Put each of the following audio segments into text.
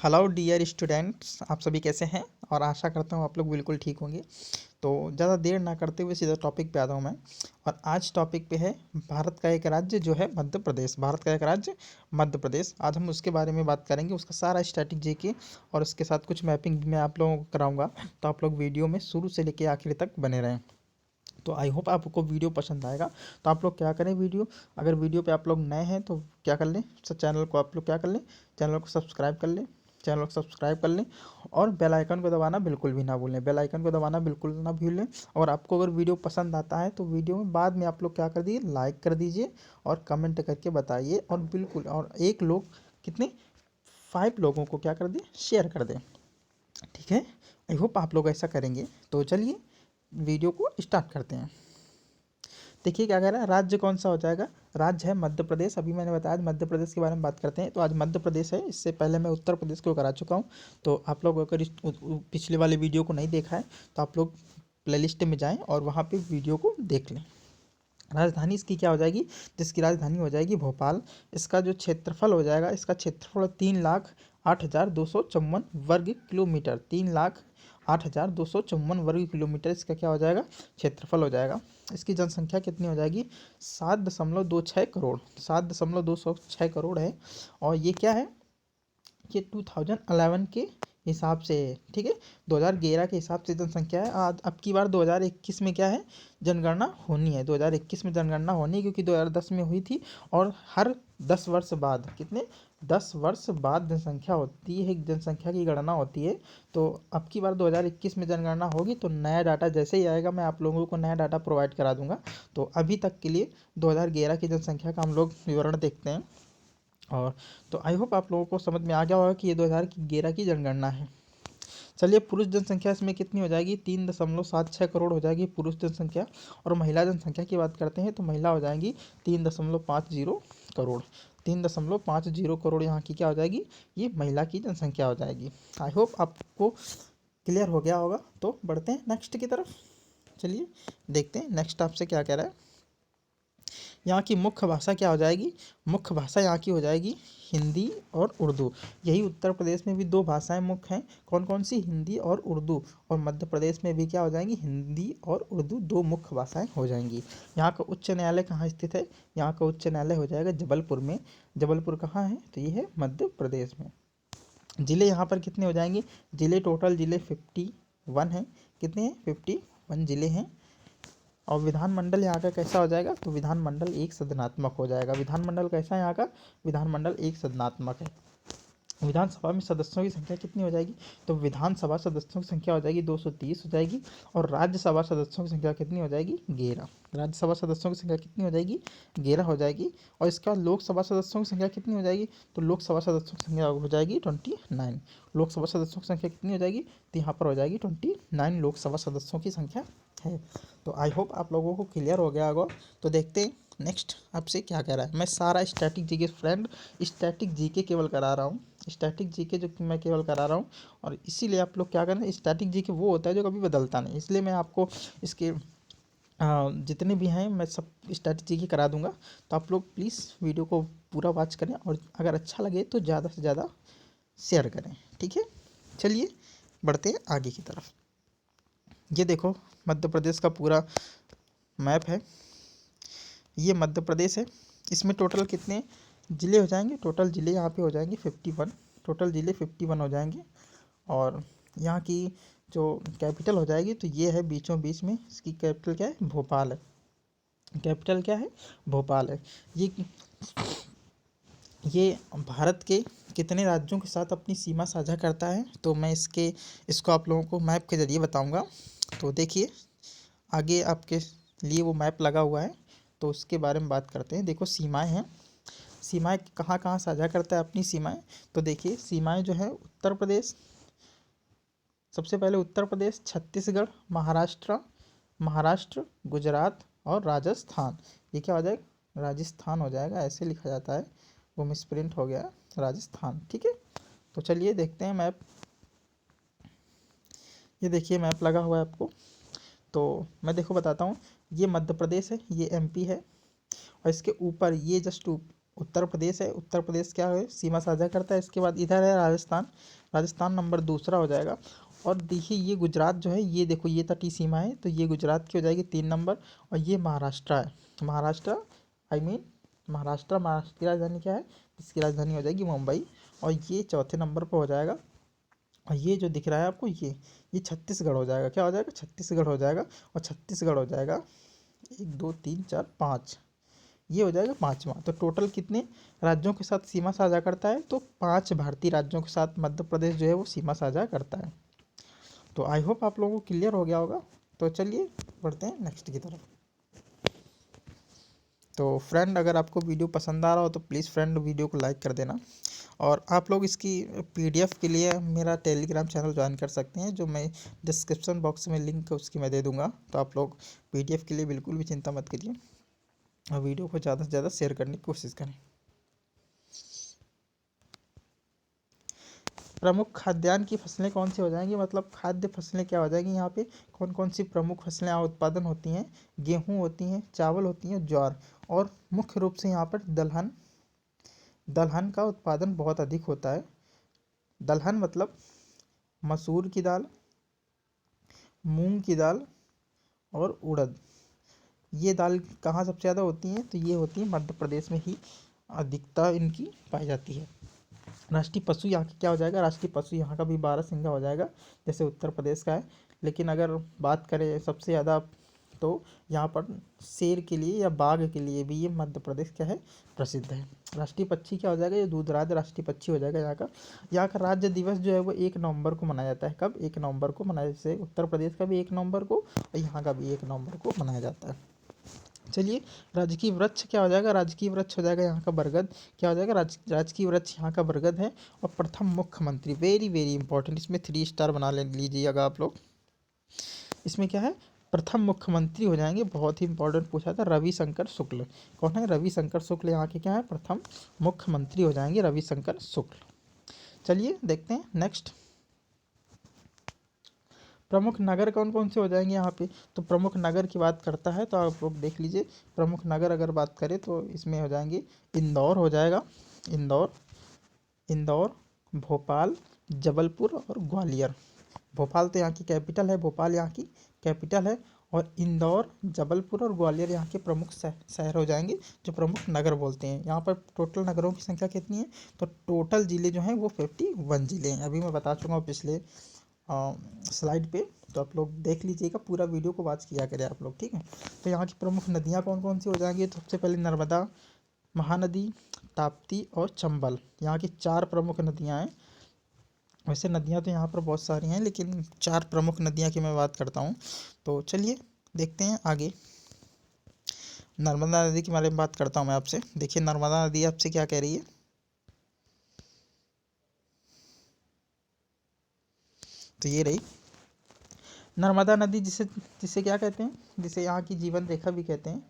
Hello dear students, आप सभी कैसे हैं। और आशा करता हूँ आप लोग बिल्कुल ठीक होंगे। तो ज़्यादा देर ना करते हुए सीधा टॉपिक पे आता हूँ मैं। और आज टॉपिक पे है भारत का एक राज्य जो है मध्य प्रदेश। भारत का एक राज्य मध्य प्रदेश, आज हम उसके बारे में बात करेंगे, उसका सारा स्टैटिक जीके और उसके साथ कुछ मैपिंग भी मैं आप लोगों को कराऊंगा। तो आप लोग वीडियो में शुरू से लेकर आखिर तक बने रहें। तो आई होप आपको वीडियो पसंद आएगा। तो आप लोग क्या करें, अगर वीडियो पे आप लोग नए हैं तो क्या कर लें, चैनल को आप लोग क्या कर लें, चैनल को सब्सक्राइब कर लें, चैनल को सब्सक्राइब कर लें और बेल आइकन को दबाना बिल्कुल भी ना भूलें, बेल आइकन को दबाना बिल्कुल ना भूलें। और आपको अगर वीडियो पसंद आता है तो वीडियो में बाद में आप लोग क्या कर दीजिए, लाइक कर दीजिए और कमेंट करके बताइए। और बिल्कुल, और एक लोग कितने 5 लोगों को क्या कर दें, शेयर कर दें। ठीक है, आई होप आप लोग ऐसा करेंगे। तो चलिए वीडियो को स्टार्ट करते हैं। देखिए क्या कह रहा है, राज्य कौन सा हो जाएगा, राज्य है मध्य प्रदेश। अभी मैंने बताया आज मध्य प्रदेश के बारे में बात करते हैं। तो आज मध्य प्रदेश है, इससे पहले मैं उत्तर प्रदेश को करा चुका हूँ। तो आप लोग अगर पिछले वाले वीडियो को नहीं देखा है तो आप लोग प्लेलिस्ट में जाएं और वहाँ पे वीडियो को देख लें। राजधानी इसकी क्या हो जाएगी, जिसकी राजधानी हो जाएगी भोपाल। इसका जो क्षेत्रफल हो जाएगा, इसका क्षेत्रफल 3,08,254 वर्ग किलोमीटर। 3,08,254 वर्ग किलोमीटर इसका क्या हो जाएगा, क्षेत्रफल हो जाएगा। इसकी जनसंख्या कितनी हो जाएगी, 7.26 करोड़। 7.26 करोड़ है। और ये क्या है, ये 2011 के हिसाब से है। ठीक है, 2011 के हिसाब से जनसंख्या है। आज अब की बार 2021 में क्या है, जनगणना होनी है। 2021 में जनगणना होनी है, क्योंकि 2010 में हुई थी। और हर 10 वर्ष बाद, कितने 10 वर्ष बाद जनसंख्या होती है, जनसंख्या की गणना होती है। तो अब की बार 2021 में जनगणना होगी, तो नया डाटा जैसे ही आएगा मैं आप लोगों को नया डाटा प्रोवाइड करा दूंगा। तो अभी तक के लिए 2011 की जनसंख्या का हम लोग विवरण देखते हैं। और तो आई होप आप लोगों को समझ में आ गया होगा कि ये 2011 की जनगणना है। चलिए, पुरुष जनसंख्या इसमें कितनी हो जाएगी, 3.76 करोड़ हो जाएगी पुरुष जनसंख्या। और महिला जनसंख्या की बात करते हैं तो महिला हो जाएंगी 3.50 करोड़। 3.50 करोड़ यहाँ की क्या हो जाएगी, ये महिला की जनसंख्या हो जाएगी। आई होप आपको क्लियर हो गया होगा। तो बढ़ते हैं नेक्स्ट की तरफ। चलिए देखते हैं नेक्स्ट आपसे क्या कह रहा है। यहाँ की मुख्य भाषा क्या हो जाएगी, मुख्य भाषा यहाँ की हो जाएगी हिंदी और उर्दू। यही उत्तर प्रदेश में भी 2 भाषाएं मुख्य हैं। कौन कौन सी, हिंदी और उर्दू। और मध्य प्रदेश में भी क्या हो जाएंगी, हिंदी और उर्दू 2 मुख्य भाषाएं हो जाएंगी। यहाँ का उच्च न्यायालय कहाँ स्थित है, यहाँ का उच्च न्यायालय हो जाएगा जबलपुर में। जबलपुर कहाँ है, तो ये है मध्य प्रदेश में। ज़िले यहाँ पर कितने हो जाएंगे, ज़िले टोटल ज़िले 51 हैं। कितने हैं, 51 ज़िले हैं। और विधानमंडल यहाँ का कैसा हो जाएगा, तो विधानमंडल एक सदनात्मक हो जाएगा। विधानमंडल कैसा है यहाँ का, विधानमंडल एक सदनात्मक है। विधानसभा में सदस्यों की संख्या कितनी हो जाएगी, तो विधानसभा सदस्यों की संख्या हो जाएगी 230 हो जाएगी। और राज्यसभा सदस्यों की संख्या कितनी हो जाएगी, 11। राज्यसभा सदस्यों की संख्या कितनी हो जाएगी, 11 हो जाएगी। और इसके बाद लोकसभा सदस्यों की संख्या कितनी हो जाएगी, तो लोकसभा सदस्यों की संख्या हो जाएगी 29। लोकसभा सदस्यों की संख्या कितनी हो जाएगी, तो यहाँ पर हो जाएगी 29 लोकसभा सदस्यों की संख्या है। तो आई होप आप लोगों को क्लियर हो गया होगा। तो देखते हैं नेक्स्ट आपसे क्या कह रहा है। मैं सारा static GK friend, static GK केवल करा रहा हूँ, स्टैटिक जीके जो कि मैं केवल करा रहा हूँ। और इसीलिए आप लोग क्या करें, स्टैटिक जीके वो होता है जो कभी बदलता नहीं, इसलिए मैं आपको इसके जितने भी हैं मैं सब स्टैटिक जीके करा दूंगा। तो आप लोग प्लीज़ वीडियो को पूरा वॉच करें और अगर अच्छा लगे तो ज़्यादा से ज़्यादा शेयर करें। ठीक है, चलिए बढ़ते हैं आगे की तरफ। ये देखो मध्य प्रदेश का पूरा मैप है, ये मध्य प्रदेश है। इसमें टोटल कितने ज़िले हो जाएंगे, टोटल ज़िले यहाँ पे हो जाएंगे 51। टोटल ज़िले 51 हो जाएंगे। और यहाँ की जो कैपिटल हो जाएगी, तो ये है बीचों बीच में, इसकी कैपिटल क्या है, भोपाल है। कैपिटल क्या है, भोपाल है। ये भारत के कितने राज्यों के साथ अपनी सीमा साझा करता है, तो मैं इसको आप लोगों को मैप के ज़रिए बताऊंगा। तो देखिए आगे आपके लिए वो मैप लगा हुआ है, तो उसके बारे में बात करते हैं। देखो सीमाएं हैं, सीमाएं कहाँ कहाँ साझा करता है अपनी सीमाएं। तो देखिए सीमाएं जो है, उत्तर प्रदेश, सबसे पहले उत्तर प्रदेश, छत्तीसगढ़, महाराष्ट्र, गुजरात और राजस्थान। ये क्या हो जाएगा, राजस्थान हो जाएगा, ऐसे लिखा जाता है, वो मिसप्रिंट हो गया, राजस्थान। ठीक है, तो चलिए देखते हैं मैप। ये देखिए मैप लगा हुआ है आपको। तो मैं देखो बताता हूँ, ये मध्य प्रदेश है, ये एमपी है। और इसके ऊपर ये जस्ट उत्तर प्रदेश है, उत्तर प्रदेश क्या है, सीमा साझा करता है। इसके बाद इधर है राजस्थान, राजस्थान नंबर दूसरा हो जाएगा। और देखिए ये गुजरात जो है, ये देखो ये तटीय सीमा है, तो ये गुजरात की हो जाएगी 3 नंबर। और ये महाराष्ट्र है, महाराष्ट्र आई मीन महाराष्ट्र, महाराष्ट्र की राजधानी क्या है, इसकी राजधानी हो जाएगी मुंबई। और ये चौथे नंबर पर हो जाएगा। और ये जो दिख रहा है आपको, ये छत्तीसगढ़ हो जाएगा। क्या हो जाएगा, छत्तीसगढ़ हो जाएगा। और छत्तीसगढ़ हो जाएगा 1 2 3 4 5, ये हो जाएगा पाँचवा। तो टोटल कितने राज्यों के साथ सीमा साझा करता है, तो 5 भारतीय राज्यों के साथ मध्य प्रदेश जो है वो सीमा साझा करता है। तो आई होप आप लोगों को क्लियर हो गया होगा। तो चलिए बढ़ते हैं नेक्स्ट की तरफ। तो फ्रेंड अगर आपको वीडियो पसंद आ रहा हो तो प्लीज़ फ्रेंड वीडियो को लाइक कर देना। और आप लोग इसकी पीडीएफ के लिए मेरा टेलीग्राम चैनल ज्वाइन कर सकते हैं, जो मैं डिस्क्रिप्शन बॉक्स में लिंक उसकी मैं दे दूंगा। तो आप लोग पीडीएफ के लिए बिल्कुल भी चिंता मत करिए, और वीडियो को ज़्यादा से ज़्यादा शेयर करने की कोशिश करें। प्रमुख खाद्यान्न की फसलें कौन सी हो जाएंगी, मतलब खाद्य फसलें क्या हो जाएंगी यहाँ पे, कौन कौन सी प्रमुख फसलें यहाँ उत्पादन होती हैं। गेहूँ होती हैं, चावल होती हैं, ज्वार। और मुख्य रूप से यहाँ पर दलहन, दलहन का उत्पादन बहुत अधिक होता है। दलहन मतलब मसूर की दाल, मूंग की दाल और उड़द। ये दाल कहाँ सबसे ज़्यादा होती हैं, तो ये होती है मध्य प्रदेश में ही अधिकता इनकी पाई जाती है। राष्ट्रीय पशु यहाँ का क्या हो जाएगा, राष्ट्रीय पशु यहाँ का भी बारहसिंगा हो जाएगा, जैसे उत्तर प्रदेश का है। लेकिन अगर बात करें सबसे ज़्यादा, तो यहाँ पर शेर के लिए या बाघ के लिए भी ये मध्य प्रदेश क्या है, प्रसिद्ध है। राष्ट्रीय पक्षी क्या हो जाएगा, ये दूधराज राष्ट्रीय पक्षी हो जाएगा यहाँ का। यहाँ का राज्य दिवस जो है वो 1 नवंबर को मनाया जाता है। कब, 1 नवंबर को मनाया, जैसे उत्तर प्रदेश का भी 1 नवंबर को और यहाँ का भी 1 नवंबर को मनाया जाता है। चलिए, राजकीय वृक्ष क्या हो जाएगा, राजकीय वृक्ष हो जाएगा यहाँ का बरगद। क्या हो जाएगा, राजकीय वृक्ष यहाँ का बरगद है। और प्रथम मुख्यमंत्री, वेरी वेरी इंपॉर्टेंट, इसमें 3 स्टार बना ले लीजिएगा आप लोग। इसमें क्या है, प्रथम मुख्यमंत्री हो जाएंगे, बहुत ही इंपॉर्टेंट पूछा था, रविशंकर शुक्ल। कौन है, रविशंकर शुक्ल यहाँ के क्या है, प्रथम मुख्यमंत्री हो जाएंगे, रविशंकर शुक्ल। चलिए देखते हैं नेक्स्ट। प्रमुख नगर कौन कौन से हो जाएंगे यहाँ पे, तो प्रमुख नगर की बात करता है तो आप लोग देख लीजिए। प्रमुख नगर अगर बात करें तो इसमें हो जाएंगे, इंदौर हो जाएगा, इंदौर, इंदौर, भोपाल, जबलपुर और ग्वालियर। भोपाल तो यहाँ की कैपिटल है, भोपाल यहाँ की कैपिटल है। और इंदौर, जबलपुर और ग्वालियर यहाँ के प्रमुख शहर हो जाएंगे, जो प्रमुख नगर बोलते हैं। यहाँ पर टोटल नगरों की संख्या कितनी है, तो टोटल ज़िले जो हैं वो 51 ज़िले हैं। अभी मैं बता चुका हूँ पिछले स्लाइड पे, तो आप लोग देख लीजिएगा, पूरा वीडियो को वॉच किया करें आप लोग, ठीक है। तो यहाँ की प्रमुख नदियाँ कौन कौन सी हो जाएंगी, तो सबसे पहले नर्मदा, महानदी, ताप्ती और चंबल, यहाँ की 4 प्रमुख नदियाँ हैं। वैसे नदियाँ तो यहाँ पर बहुत सारी हैं, लेकिन 4 प्रमुख नदियाँ की मैं बात करता हूँ। तो चलिए देखते हैं आगे। नर्मदा नदी के बारे में बात करता हूँ मैं आपसे। देखिए नर्मदा नदी आपसे क्या कह रही है, तो ये रही नर्मदा नदी, जिसे जिसे क्या कहते हैं, जिसे यहाँ की जीवन रेखा भी कहते हैं।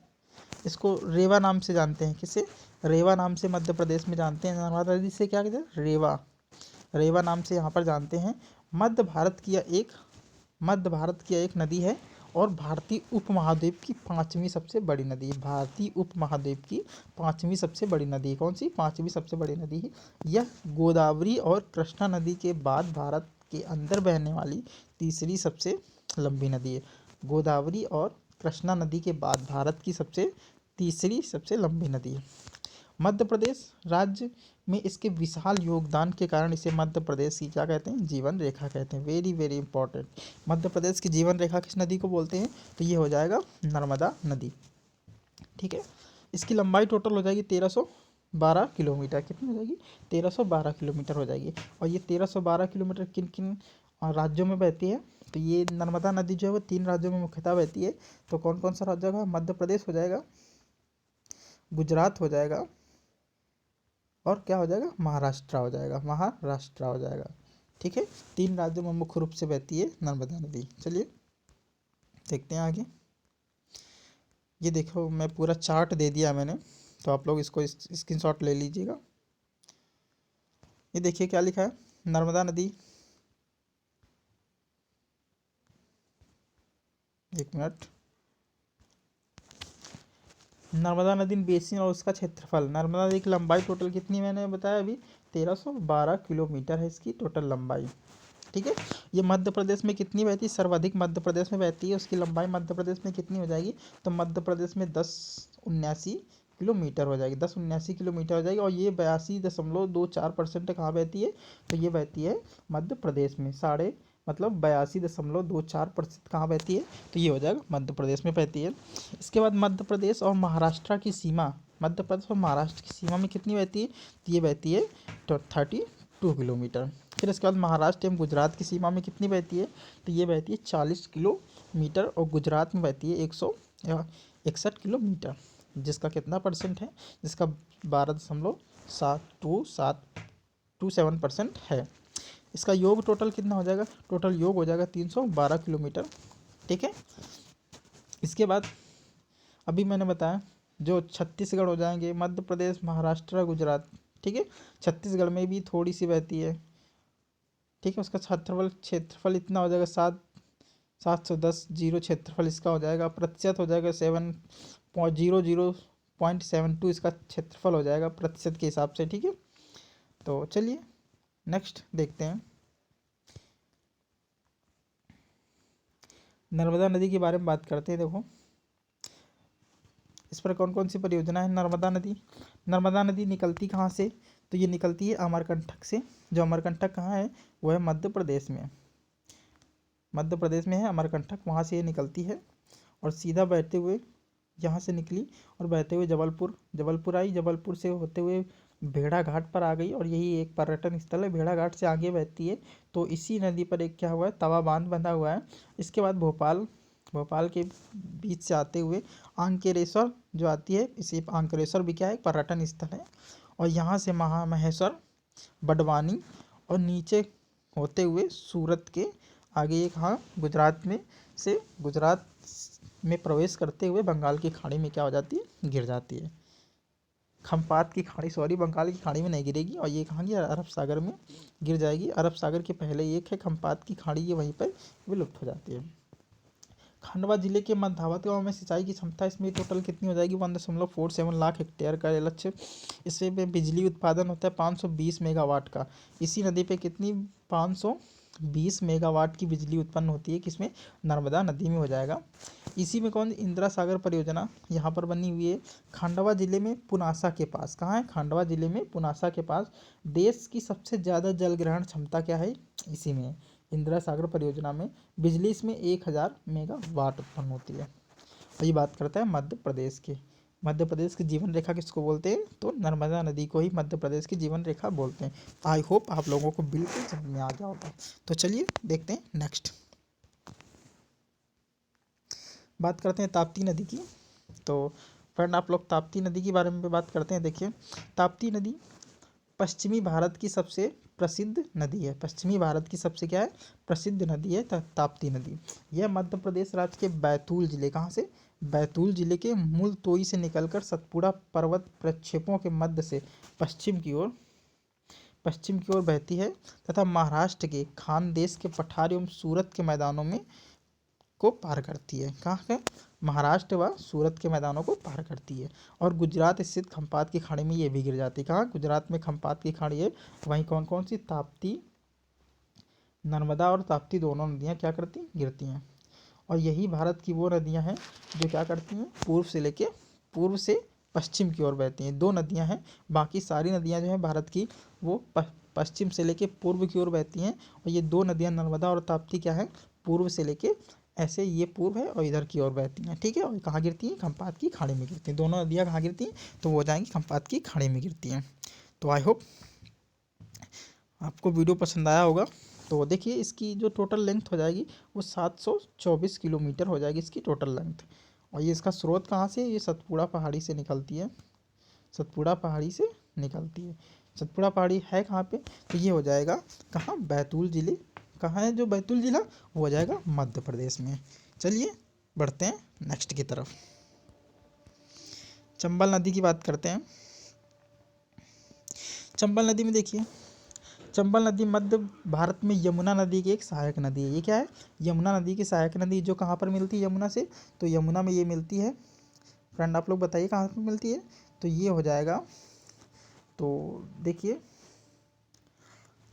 इसको रेवा नाम से जानते हैं, किसे, रेवा नाम से मध्य प्रदेश में जानते हैं। नर्मदा नदी से क्या कहते हैं, रेवा, रेवा नाम से यहाँ पर जानते हैं। मध्य भारत की एक नदी है, और भारतीय उपमहाद्वीप की 5वीं सबसे बड़ी नदी है। भारतीय उपमहाद्वीप की 5वीं सबसे बड़ी नदी है, कौन सी, 5वीं सबसे बड़ी नदी है। यह गोदावरी और कृष्णा नदी के बाद भारत के अंदर बहने वाली तीसरी सबसे लंबी नदी है। गोदावरी और कृष्णा नदी के बाद भारत की तीसरी सबसे लंबी नदी है। मध्य प्रदेश राज्य में इसके विशाल योगदान के कारण इसे मध्य प्रदेश की क्या कहते हैं, जीवन रेखा कहते हैं। Very very important, Madhya Pradesh की जीवन रेखा किस नदी को बोलते हैं, तो ये हो जाएगा नर्मदा नदी, ठीक है। इसकी लंबाई टोटल हो जाएगी 1312 किलोमीटर, कितनी हो जाएगी, 1312 किलोमीटर हो जाएगी। और ये 1312 किलोमीटर किन किन राज्यों में बहती है, तो ये नर्मदा नदी जो है वो 3 राज्यों में मुख्यतः बहती है। तो कौन कौन सा राज्य होगा, मध्य प्रदेश हो जाएगा, गुजरात हो जाएगा, और क्या हो जाएगा, महाराष्ट्र हो जाएगा, महाराष्ट्र हो जाएगा, ठीक है। 3 राज्यों में मुख्य रूप से बहती है नर्मदा नदी। चलिए देखते हैं आगे। ये देखो मैं पूरा चार्ट दे दिया मैंने, तो आप लोग इसको स्क्रीनशॉट ले लीजिएगा। ये देखिए क्या लिखा है, नर्मदा नदी, एक मिनट, नर्मदा नदी बेसिन और उसका क्षेत्रफल। नर्मदा नदी की लंबाई टोटल कितनी मैंने बताया अभी, 1312 किलोमीटर है इसकी टोटल लंबाई। ठीक है। ये मध्य प्रदेश में कितनी बहती है, सर्वाधिक मध्य प्रदेश में बहती है। उसकी लंबाई मध्य प्रदेश में कितनी हो जाएगी, तो मध्य प्रदेश में 1079 किलोमीटर हो जाएगी, 1079 किलोमीटर हो जाएगी। और ये 82.24% कहाँ बहती है, तो ये बहती है मध्य प्रदेश में। साढ़े मतलब 82.24% कहाँ बहती है, तो ये हो जाएगा मध्य प्रदेश में बहती है। इसके बाद मध्य प्रदेश और महाराष्ट्र की सीमा, मध्य प्रदेश और महाराष्ट्र की सीमा में कितनी बहती है, तो ये बहती है 32 किलोमीटर। फिर इसके बाद महाराष्ट्र एवं गुजरात की सीमा में कितनी बहती है, तो ये बहती है 40 किलोमीटर और गुजरात में बहती है 161 किलोमीटर। जिसका कितना परसेंट है, जिसका 12.7227% है। इसका योग टोटल कितना हो जाएगा, टोटल योग हो जाएगा 312 किलोमीटर। ठीक है। इसके बाद अभी मैंने बताया जो छत्तीसगढ़ हो जाएंगे, मध्य प्रदेश, महाराष्ट्र, गुजरात। ठीक है। छत्तीसगढ़ में भी थोड़ी सी बहती है। ठीक है। उसका क्षेत्रफल इतना हो जाएगा 710 जीरो क्षेत्रफल इसका हो जाएगा। प्रतिशत हो जाएगा 7.00.72 इसका क्षेत्रफल हो जाएगा प्रतिशत के हिसाब से। ठीक है। तो चलिए नेक्स्ट देखते हैं। नर्मदा नदी के बारे में बात करते हैं। देखो इस पर कौन कौन सी परियोजना है। नर्मदा नदी निकलती कहाँ से, तो ये निकलती है अमरकंटक से। जो अमरकंटक कहाँ है, वो है मध्य प्रदेश में। मध्य प्रदेश में है अमरकंटक, वहाँ से ये निकलती है और सीधा बहते हुए यहाँ से निकली और बहते हुए जबलपुर आई। जबलपुर से होते हुए भेड़ा घाट पर आ गई और यही एक पर्यटन स्थल है। भेड़ा घाट से आगे बहती है तो इसी नदी पर एक क्या हुआ है, तवा बांध बंधा हुआ है। इसके बाद भोपाल के बीच से आते हुए आंकेरेश्वर जो आती है, इसी आंकेरेश्वर भी क्या है, एक पर्यटन स्थल है। और यहाँ से महामहेश्वर, बडवानी और नीचे होते हुए सूरत के आगे एक, हाँ, गुजरात में प्रवेश करते हुए बंगाल की खाड़ी में क्या हो जाती है, गिर जाती है। खम्पात की खाड़ी, सॉरी, बंगाल की खाड़ी में नहीं गिरेगी और ये कहाँ की, अरब सागर में गिर जाएगी। अरब सागर के पहले एक है खम्पात की खाड़ी, ये वहीं पर विलुप्त हो जाती है। खंडवा जिले के मध्यावत गांव में सिंचाई की क्षमता इसमें टोटल कितनी हो जाएगी, 1.47 लाख हेक्टेयर का लक्ष्य। इससे बिजली उत्पादन होता है 520 मेगावाट का। इसी नदी पे कितनी, 520 मेगावाट की बिजली उत्पन्न होती है, किसमें, नर्मदा नदी में हो जाएगा। इसी में कौन, इंदिरा सागर परियोजना यहाँ पर बनी हुई है खंडवा जिले में, पुनासा के पास। कहाँ है, खंडवा जिले में पुनासा के पास। देश की सबसे ज़्यादा जल ग्रहण क्षमता क्या है, इसी में है, इंदिरा सागर परियोजना में। बिजली इसमें 1000 मेगावाट उत्पन्न होती है। और ये बात करता है मध्य प्रदेश के। मध्य प्रदेश की जीवन रेखा किसको बोलते हैं, तो नर्मदा नदी को ही मध्य प्रदेश की जीवन रेखा बोलते हैं। आई होप आप लोगों को बिल्कुल समझ में आ गया होगा। तो चलिए देखते हैं नेक्स्ट। बात करते हैं ताप्ती नदी की। तो फ्रेंड आप लोग ताप्ती नदी के बारे में बात करते हैं। देखिए ताप्ती नदी पश्चिमी भारत की सबसे प्रसिद्ध नदी है। पश्चिमी भारत की सबसे क्या है, प्रसिद्ध नदी है ताप्ती नदी। यह मध्य प्रदेश राज्य के बैतूल जिले, कहाँ से, बैतूल जिले के मुलतोई से निकलकर सतपुड़ा पर्वत प्रक्षेपों के मध्य से पश्चिम की ओर बहती है तथा महाराष्ट्र के खानदेश के पठार एवं सूरत के मैदानों में को पार करती है। कहाँ के, महाराष्ट्र व सूरत के मैदानों को पार करती है। और गुजरात स्थित खम्पात की खाड़ी में ये भी गिर जाती है। कहाँ, गुजरात में खम्पात की खाड़ी है। वहीं कौन कौन सी, ताप्ती, नर्मदा और ताप्ती दोनों नदियाँ क्या करती हैं, गिरती हैं। और यही भारत की वो नदियाँ हैं जो क्या करती हैं, पूर्व से पश्चिम की ओर बहती हैं। 2 नदियाँ हैं, बाकी सारी नदियाँ जो हैं भारत की वो पश्चिम से लेके पूर्व की ओर बहती हैं। और ये 2 नदियाँ नर्मदा और ताप्ती क्या है, पूर्व से लेके, ऐसे ये पूर्व है और इधर की ओर बहती हैं। ठीक है। और कहाँ गिरती हैं, खम्पात की खाड़ी में गिरती हैं। दोनों नदियाँ कहाँ गिरती हैं, तो वो हो जाएंगी खम्पात की खाड़ी में गिरती हैं। तो आई होप आपको वीडियो पसंद आया होगा। तो देखिए इसकी जो टोटल लेंथ हो जाएगी वो 724 किलोमीटर हो जाएगी इसकी टोटल लेंथ। और ये इसका स्रोत कहाँ से, ये सतपुड़ा पहाड़ी से निकलती है। सतपुड़ा पहाड़ी से निकलती है। सतपुड़ा पहाड़ी है कहाँ पे, तो ये हो जाएगा कहाँ, बैतूल जिले। कहाँ है जो बैतूल जिला, वो हो जाएगा मध्य प्रदेश में। चलिए बढ़ते हैं नेक्स्ट की तरफ। चंबल नदी की बात करते हैं। चंबल नदी में देखिए, चंबल नदी मध्य भारत में यमुना नदी की एक सहायक नदी है। ये क्या है, यमुना नदी की सहायक नदी, जो कहाँ पर मिलती है यमुना से, तो यमुना में ये मिलती है फ्रेंड आप लोग बताइए कहाँ पे मिलती है। तो ये हो जाएगा, तो देखिए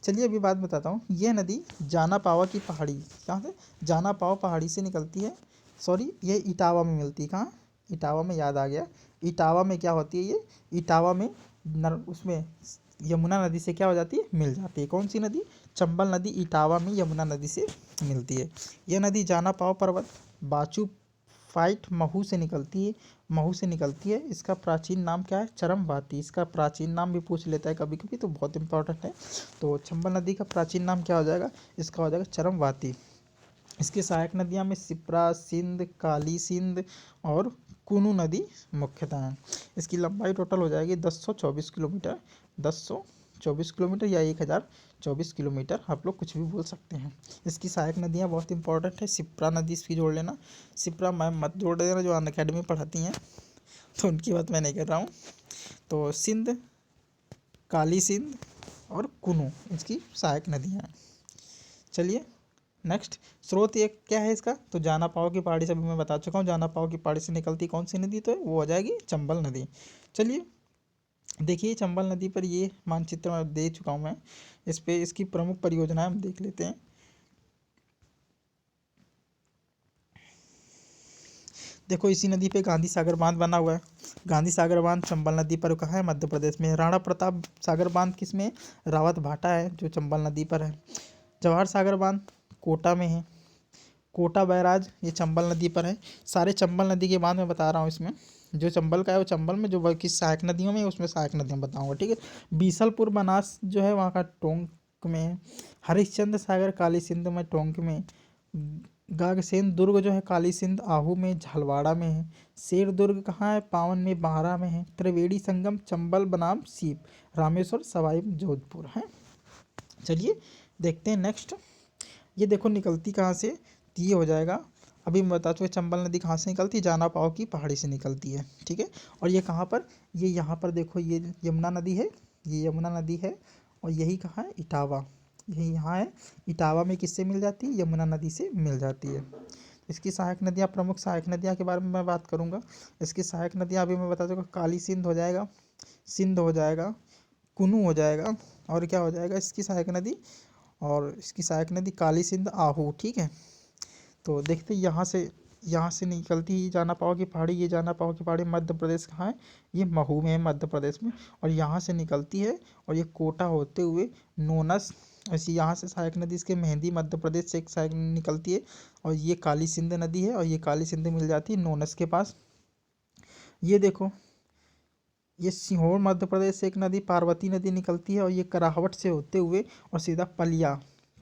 चलिए अभी बात बताता हूँ। ये नदी जाना पावा की पहाड़ी, कहाँ से, जाना पावा पहाड़ी से निकलती है। सॉरी, ये इटावा में मिलती है। कहाँ, इटावा में, याद आ गया। इटावा में क्या होती है ये, इटावा में उसमें यमुना नदी से क्या हो जाती है, मिल जाती है। कौन सी नदी, चंबल नदी इटावा में यमुना नदी से मिलती है। यह नदी जाना पाव पर्वत बाचू फाइट महू से निकलती है, महू से निकलती है। इसका प्राचीन नाम क्या है, चरमवाती। इसका प्राचीन नाम भी पूछ लेता है कभी कभी, तो बहुत इंपॉर्टेंट है। तो चंबल नदी का प्राचीन नाम क्या हो जाएगा, इसका हो जाएगा चरमवाती। इसकी सहायक नदियाँ में सिप्रा, सिंध, काली सिंध और कुनू नदी मुख्यतः हैं। इसकी लंबाई टोटल हो जाएगी 1024 किलोमीटर, 1024 किलोमीटर या 1024 किलोमीटर, आप लोग कुछ भी बोल सकते हैं। इसकी सहायक नदियाँ बहुत इंपॉर्टेंट है। सिप्रा नदी इसकी जोड़ लेना, सिप्रा मैम मत जोड़ देना जो अनअकैडमी पढ़ाती हैं, तो उनकी बात मैं नहीं कर रहा हूँ। तो सिंध, काली सिंध और कुनू इसकी सहायक नदियाँ हैं। चलिए नेक्स्ट, स्रोत ये क्या है इसका, तो जाना पाव की पहाड़ी से भी मैं बता चुका हूँ। जाना पाव की पहाड़ी से निकलती कौन सी नदी, तो वो हो जाएगी चंबल नदी। चलिए देखिए चंबल नदी पर ये मानचित्र मैं दे चुका हूँ मैं, इस पे इसकी प्रमुख परियोजनाएं हम देख लेते हैं। देखो इसी नदी पे गांधी सागर बांध बना हुआ है। गांधी सागर बांध चंबल नदी पर कहाँ है, मध्य प्रदेश में। राणा प्रताप सागर बांध किस में, रावत भाटा है जो चंबल नदी पर है। जवाहर सागर बांध कोटा में है। कोटा बैराज ये चंबल नदी पर है। सारे चंबल नदी के बांध मैं बता रहा हूँ इसमें। जो चंबल का है वो चंबल में, जो बाकी सहायक नदियों में उसमें सहायक नदियाँ बताऊंगा, ठीक है। बीसलपुर बनास जो है वहाँ का टोंक में है। हरिश्चंद्र सागर काली सिंध में टोंक में। गागसेन दुर्ग जो है काली सिंध आहू में झालवाड़ा में है। शेर दुर्ग कहाँ है, पावन में बारा में है। त्रिवेणी संगम चंबल बनाम सीप रामेश्वर सवाई जोधपुर है। चलिए देखते हैं नेक्स्ट। ये देखो निकलती कहाँ से, तो ये हो जाएगा, अभी मैं बता चुका चंबल नदी कहाँ से निकलती है, जाना पाव की पहाड़ी से निकलती है, ठीक है। और ये कहाँ पर, ये यहाँ पर देखो ये यमुना नदी है, ये यमुना नदी है। और यही कहाँ है, इटावा, यही यहाँ है। इटावा में किससे मिल जाती है, यमुना नदी से मिल जाती है। इसकी सहायक नदियाँ, प्रमुख सहायक नदियाँ के बारे में मैं बात करूँगा। इसकी सहायक नदियाँ अभी मैं बता चुका, काली सिंध हो जाएगा, सिंध हो जाएगा, कुनू हो जाएगा, और क्या हो जाएगा इसकी सहायक नदी, और इसकी सहायक नदी काली सिंध आहू, ठीक है। तो देखते यहाँ से निकलती ही जाना पाव की पहाड़ी, ये जाना पाव की पहाड़ी मध्य प्रदेश कहाँ है, ये महू में है मध्य प्रदेश में। और यहाँ से निकलती है और ये कोटा होते हुए नोनस, ऐसी यहाँ से सहायक नदी इसके मेहंदी मध्य प्रदेश से एक सहायक निकलती है। और ये काली सिंध नदी है, और ये काली सिंध मिल जाती है नोनस के पास। ये देखो ये सीहोर मध्य प्रदेश से एक नदी पार्वती नदी निकलती है, और ये कराहवट से होते हुए और सीधा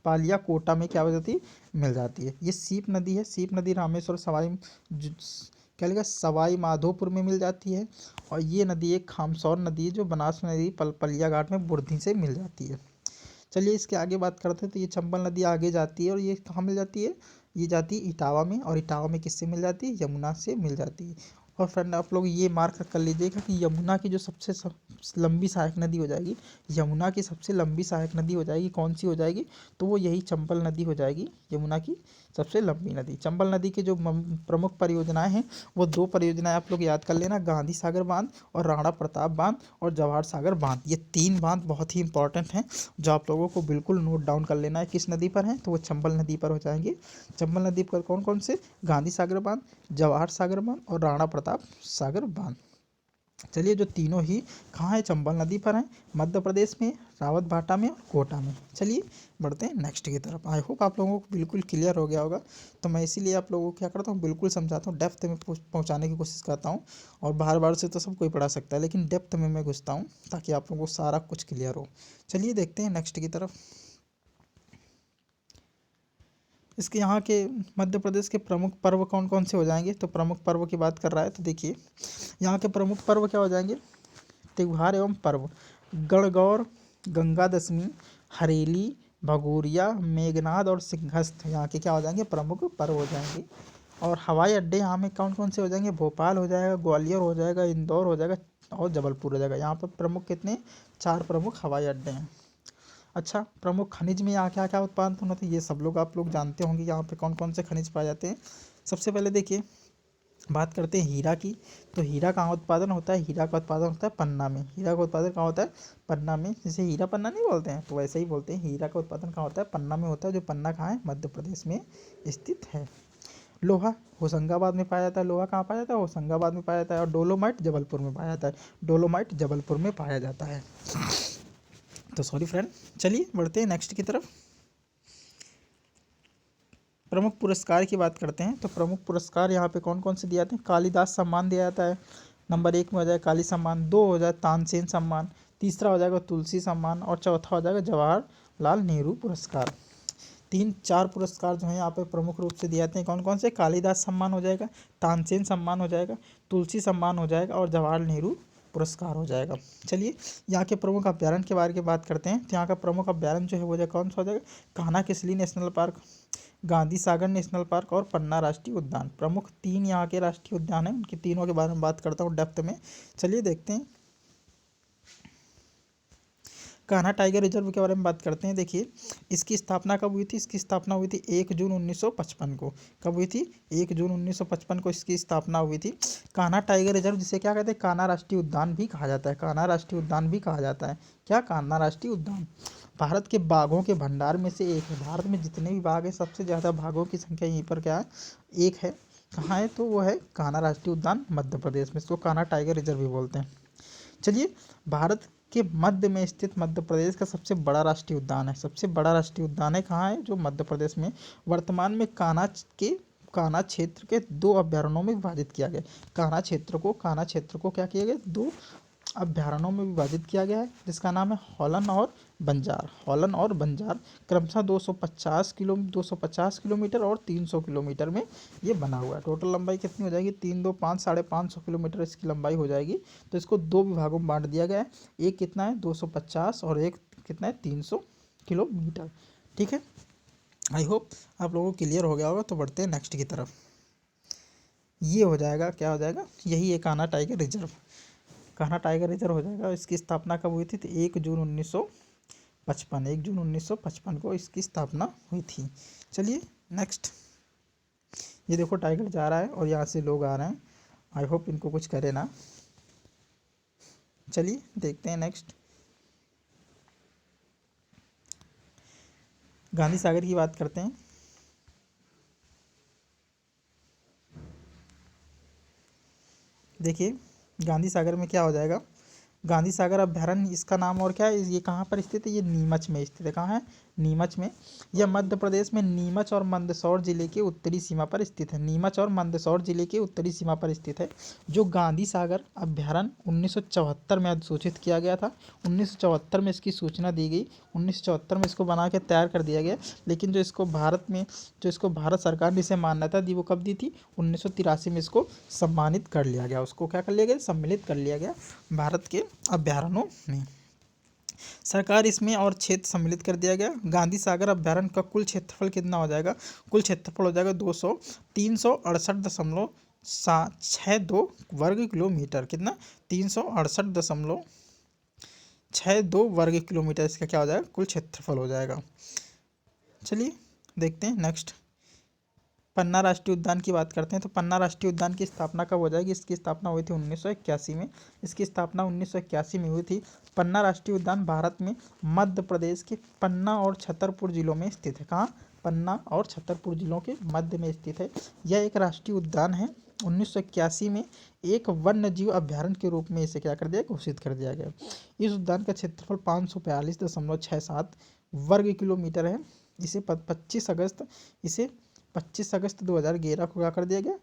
पालिया कोटा में क्या हो जाती है, मिल जाती है। ये सीप नदी है, सीप नदी रामेश्वर क्या लिखा, सवाई माधोपुर में मिल जाती है। और ये नदी एक खामसौर नदी है जो बनास नदी पलिया घाट में बुर्दी से मिल जाती है। चलिए इसके आगे बात करते हैं। तो ये चंबल नदी आगे जाती है, और ये कहाँ मिल जाती है, ये जाती है इटावा में, और इटावा में किससे मिल जाती है, यमुना से मिल जाती है। और फ्रेंड आप लोग ये मार्क कर लीजिएगा कि यमुना की जो सबसे लंबी सहायक नदी हो जाएगी, यमुना की सबसे लंबी सहायक नदी हो जाएगी, कौन सी हो जाएगी, तो वो यही चंबल नदी हो जाएगी, यमुना की सबसे लंबी नदी। चंबल नदी की जो प्रमुख परियोजनाएं हैं, वो दो परियोजनाएं आप लोग याद कर लेना, गांधी सागर बांध और राणा प्रताप बांध और जवाहर सागर बांध। ये तीन बांध बहुत ही इंपॉर्टेंट हैं, जो आप लोगों को बिल्कुल नोट डाउन कर लेना है। किस नदी पर है, तो वो चंबल नदी पर हो जाएंगे। चंबल नदी पर कौन कौन से, गांधी सागर बांध, जवाहर सागर बांध और राणा प्रताप सागर बांध। चलिए जो तीनों ही कहाँ है, चंबल नदी पर हैं, मध्य प्रदेश में, रावत भाटा में और कोटा में। चलिए बढ़ते हैं नेक्स्ट की तरफ। आई होप आप लोगों को बिल्कुल क्लियर हो गया होगा। तो मैं इसीलिए आप लोगों को क्या करता हूँ, बिल्कुल समझाता हूँ, डेप्थ में पहुँचाने की कोशिश करता हूँ। और बार बार से तो सब कोई पढ़ा सकता है, लेकिन डेप्थ में मैं घुसता हूँ ताकि आप लोगों को सारा कुछ क्लियर हो। चलिए देखते हैं नेक्स्ट की तरफ। इसके यहाँ के मध्य प्रदेश के प्रमुख पर्व कौन कौन से हो जाएंगे, तो प्रमुख पर्व की बात कर रहा है, तो देखिए यहाँ के प्रमुख पर्व क्या हो जाएंगे, त्योहार एवं पर्व, गणगौर, गंगा दशमी, हरेली, भगोरिया, मेघनाद और सिंहस्थ यहाँ के क्या हो जाएंगे, प्रमुख पर्व हो जाएंगे। और हवाई अड्डे यहाँ में कौन कौन से हो जाएंगे, भोपाल हो जाएगा, ग्वालियर हो जाएगा, इंदौर हो जाएगा और जबलपुर हो जाएगा। यहाँ पर प्रमुख कितने, 4 प्रमुख हवाई अड्डे हैं। अच्छा, प्रमुख खनिज में यहाँ क्या क्या उत्पादन होते हैं, ये सब लोग आप लोग जानते होंगे यहाँ पे कौन कौन से खनिज पाए जाते हैं। सबसे पहले देखिए बात करते हैं हीरा की, तो हीरा कहाँ उत्पादन होता है? हीरा का उत्पादन होता है पन्ना में। हीरा का उत्पादन कहाँ होता है? पन्ना में। जैसे हीरा पन्ना नहीं बोलते हैं, तो वैसे ही बोलते हैं, हीरा का उत्पादन कहाँ होता है? पन्ना में होता है, जो पन्ना कहाँ है? मध्य प्रदेश में स्थित है। लोहा होशंगाबाद में पाया जाता है। लोहा कहाँ पाया जाता है? होशंगाबाद में पाया जाता है। और डोलोमाइट जबलपुर में पाया जाता है। डोलोमाइट जबलपुर में पाया जाता है। तो सॉरी फ्रेंड, चलिए बढ़ते हैं नेक्स्ट की तरफ। प्रमुख पुरस्कार की बात करते हैं, तो प्रमुख पुरस्कार यहाँ पे कौन कौन से दिए जाते हैं? कालिदास सम्मान दिया जाता है, नंबर 1 में हो जाएगा काली सम्मान, 2 हो जाए तानसेन सम्मान, तीसरा हो जाएगा तुलसी सम्मान, और चौथा हो जाएगा जवाहरलाल नेहरू पुरस्कार। 3-4 पुरस्कार जो हैं यहाँ पे प्रमुख रूप से दिए जाते हैं। कौन कौन से? कालिदास सम्मान हो जाएगा, तानसेन सम्मान हो जाएगा, तुलसी सम्मान हो जाएगा, और जवाहरलाल नेहरू पुरस्कार हो जाएगा। चलिए यहाँ के प्रमुख अभ्यारण्य के बारे में बात करते हैं। तो यहाँ का प्रमुख अभ्यारण्य जो है वो कौन सा हो जाएगा? Kanha Kisli national park, Gandhi Sagar national park और पन्ना राष्ट्रीय उद्यान। प्रमुख 3 यहाँ के राष्ट्रीय उद्यान हैं, उनके तीनों के बारे में बात करता हूँ डेप्थ में। चलिए देखते हैं। कान्हा टाइगर रिजर्व के बारे में बात करते हैं। देखिए इसकी स्थापना कब हुई थी? इसकी स्थापना हुई थी 1 जून 1955 को। कब हुई थी? 1 जून 1955 को इसकी स्थापना हुई थी। कान्हा टाइगर रिजर्व जिसे क्या कहते हैं? कान्हा राष्ट्रीय उद्यान भी कहा जाता है। कान्हा राष्ट्रीय उद्यान भी कहा जाता है। क्या? कान्हा राष्ट्रीय उद्यान। भारत के बाघों के भंडार में से एक है। भारत में जितने भी बाघ हैं, सबसे ज़्यादा बाघों की संख्या यहीं पर क्या है? एक है। कहाँ है? तो वो है कान्हा राष्ट्रीय उद्यान मध्य प्रदेश में। इसको कान्हा टाइगर रिजर्व भी बोलते हैं। चलिए भारत के मध्य में स्थित मध्य प्रदेश का सबसे बड़ा राष्ट्रीय उद्यान है। सबसे बड़ा राष्ट्रीय उद्यान है कहाँ है? जो मध्य प्रदेश में। वर्तमान में कान्हा क्षेत्र के 2 अभ्यारण्यों में विभाजित किया गया। कान्हा क्षेत्र को क्या किया गया? 2 अभ्यारण्यों में विभाजित किया गया है, जिसका नाम है हॉलन और बंजार। हॉलन और बंजार क्रमशः 250 किलोमीटर और 300 किलोमीटर में ये बना हुआ है। टोटल लंबाई कितनी हो जाएगी? 3, 2, 5, 550 किलोमीटर इसकी लंबाई हो जाएगी। तो इसको 2 विभागों में बांट दिया गया है। एक कितना है? 250 और एक कितना है? 300 किलोमीटर। ठीक है, आई होप आप लोगों को क्लियर हो गया होगा। तो बढ़ते हैं नेक्स्ट की तरफ। ये हो जाएगा, क्या हो जाएगा? यही है Kanha tiger reserve. Kanha tiger reserve हो जाएगा। इसकी स्थापना कब हुई थी? तो 1 जून 1955 को इसकी स्थापना हुई थी। चलिए नेक्स्ट। ये देखो टाइगर जा रहा है और यहाँ से लोग आ रहे हैं। आई होप इनको कुछ करे ना। चलिए देखते हैं नेक्स्ट। गांधी सागर की बात करते हैं। देखिए गांधी सागर में क्या हो जाएगा? गांधी सागर अभ्यारण्य, इसका नाम और क्या है? ये कहाँ पर स्थित है? ये नीमच में स्थित है। कहाँ है? नीमच में। यह मध्य प्रदेश में नीमच और मंदसौर जिले के उत्तरी सीमा पर स्थित है। नीमच और मंदसौर जिले के उत्तरी सीमा पर स्थित है। जो गांधी सागर अभ्यारण्य 1974 में अधिसूचित किया गया था। 1974 में इसकी सूचना दी गई। 1974 में इसको बना के तैयार कर दिया गया। लेकिन जो इसको भारत सरकार ने इसे मान्यता दी, वो कब दी थी? 1983 में इसको सम्मानित कर लिया गया। उसको क्या कर लिया गया? सम्मिलित कर लिया गया भारत के अभ्यारण्यों में। सरकार इसमें और क्षेत्र सम्मिलित कर दिया गया। गांधी सागर अभ्यारण्य का कुल क्षेत्रफल कितना हो जाएगा? कुल क्षेत्रफल हो जाएगा 368.62 वर्ग किलोमीटर। कितना? 368.62 वर्ग किलोमीटर इसका क्या हो जाएगा? कुल क्षेत्रफल हो जाएगा। चलिए देखते हैं नेक्स्ट। पन्ना राष्ट्रीय उद्यान की बात करते हैं। तो पन्ना राष्ट्रीय उद्यान की स्थापना कब हो जाएगी? इसकी स्थापना हुई थी 1981 में। इसकी स्थापना 1981 में हुई थी। पन्ना राष्ट्रीय उद्यान भारत में मध्य प्रदेश के पन्ना और छतरपुर जिलों में स्थित है। कहाँ? पन्ना और छतरपुर जिलों के मध्य में स्थित है। यह एक राष्ट्रीय उद्यान है। 1981 में एक वन्य जीव अभ्यारण्य के रूप में इसे क्या कर दिया? घोषित कर दिया गया। इस उद्यान का क्षेत्रफल 542.67 वर्ग किलोमीटर है। इसे 25 अगस्त 2011 को क्या कर दिया गया?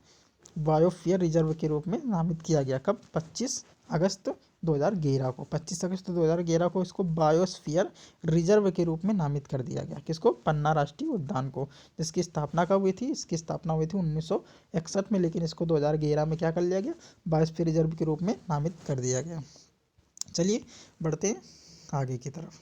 बायोस्फीयर रिजर्व के रूप में नामित किया गया। कब? 25 अगस्त 2011 को। 25 अगस्त 2011 को इसको बायोस्फीयर रिजर्व के रूप में नामित कर दिया गया। किसको? पन्ना राष्ट्रीय उद्यान को। जिसकी स्थापना कब हुई थी? इसकी स्थापना हुई थी 1961 में, लेकिन इसको 2011 में क्या कर लिया गया? बायोस्फीयर रिजर्व के रूप में नामित कर दिया गया। चलिए बढ़ते हैं आगे की तरफ।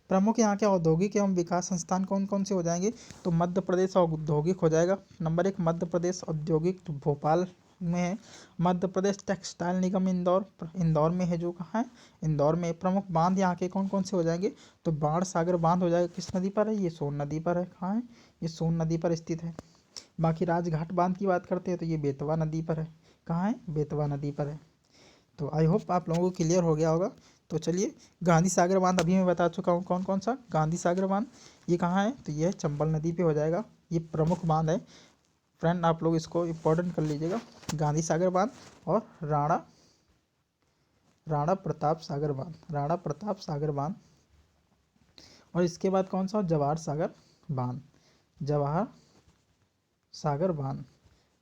प्रमुख यहाँ के औद्योगिक एवं विकास संस्थान कौन कौन से हो जाएंगे? तो मध्य प्रदेश औद्योगिक हो जाएगा। नंबर 1 मध्य प्रदेश औद्योगिक भोपाल में है। मध्य प्रदेश टेक्सटाइल निगम इंदौर में है। जो कहाँ है? इंदौर में। प्रमुख बांध यहाँ के कौन कौन से हो जाएंगे? तो बाण सागर बांध हो जाएगा। किस नदी पर है? ये सोन नदी पर है। कहाँ है? ये सोन नदी पर स्थित है। बाकी राजघाट बांध की बात करते हैं तो ये बेतवा नदी पर है। कहाँ है? बेतवा नदी पर है। तो आई होप आप लोगों को क्लियर हो गया होगा। तो चलिए, गांधी सागर बांध अभी मैं बता चुका हूँ कौन कौन सा। गांधी सागर बांध ये कहाँ है? तो ये है चंबल नदी पे हो जाएगा। ये प्रमुख बांध है फ्रेंड, आप लोग इसको इम्पोर्टेंट कर लीजिएगा। गांधी सागर बांध और राणा प्रताप सागर बांध, राणा प्रताप सागर बांध। और इसके बाद कौन सा? जवाहर सागर बांध, जवाहर सागर बांध।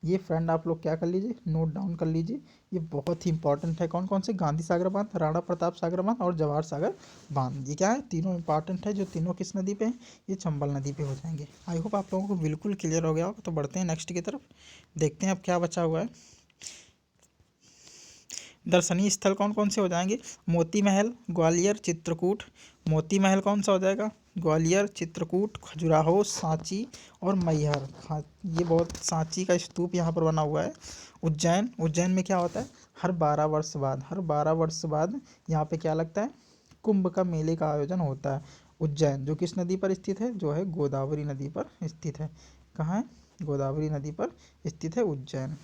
ये फ्रेंड आप लोग क्या कर लीजिए, नोट डाउन कर लीजिए, ये बहुत ही इंपॉर्टेंट है। कौन कौन से? गांधी सागर बांध, राणा प्रताप सागर बांध और जवाहर सागर बांध। ये क्या है? तीनों इंपॉर्टेंट है। जो तीनों किस नदी पे हैं? ये चंबल नदी पे हो जाएंगे। आई होप आप लोगों को बिल्कुल क्लियर हो गया होगा। तो बढ़ते हैं नेक्स्ट की तरफ, देखते हैं अब क्या बचा हुआ है। दर्शनीय स्थल कौन कौन से हो जाएंगे? मोती महल, ग्वालियर, चित्रकूट। मोती महल कौन सा हो जाएगा? ग्वालियर, चित्रकूट, खजुराहो, सांची और मैहर। हाँ, ये बहुत, सांची का स्तूप यहाँ पर बना हुआ है। उज्जैन, उज्जैन में क्या होता है? हर 12 वर्ष बाद, हर 12 वर्ष बाद यहाँ पे क्या लगता है? कुंभ का मेले का आयोजन होता है। उज्जैन जो किस नदी पर स्थित है? जो है गोदावरी नदी पर स्थित है। कहाँ है? गोदावरी नदी पर स्थित है उज्जैन।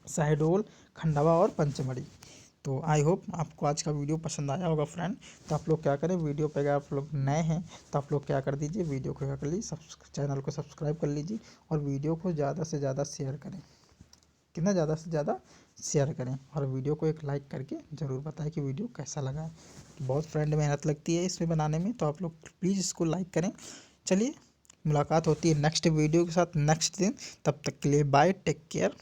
शहडोल, खंडवा और पंचमढ़ी। तो आई होप आपको आज का वीडियो पसंद आया होगा फ्रेंड। तो आप लोग क्या करें, वीडियो पे अगर आप लोग नए हैं तो आप लोग क्या कर दीजिए, वीडियो को क्या कर लीजिए, चैनल को सब्सक्राइब कर लीजिए और वीडियो को ज़्यादा से ज़्यादा शेयर करें। कितना ज़्यादा से ज़्यादा शेयर करें और वीडियो को एक लाइक करके ज़रूर बताएं कि वीडियो कैसा लगा है। बहुत फ्रेंड मेहनत लगती है इसमें बनाने में, तो आप लोग प्लीज़ इसको लाइक करें। चलिए, मुलाकात होती है नेक्स्ट वीडियो के साथ नेक्स्ट दिन। तब तक के लिए बाय, टेक केयर।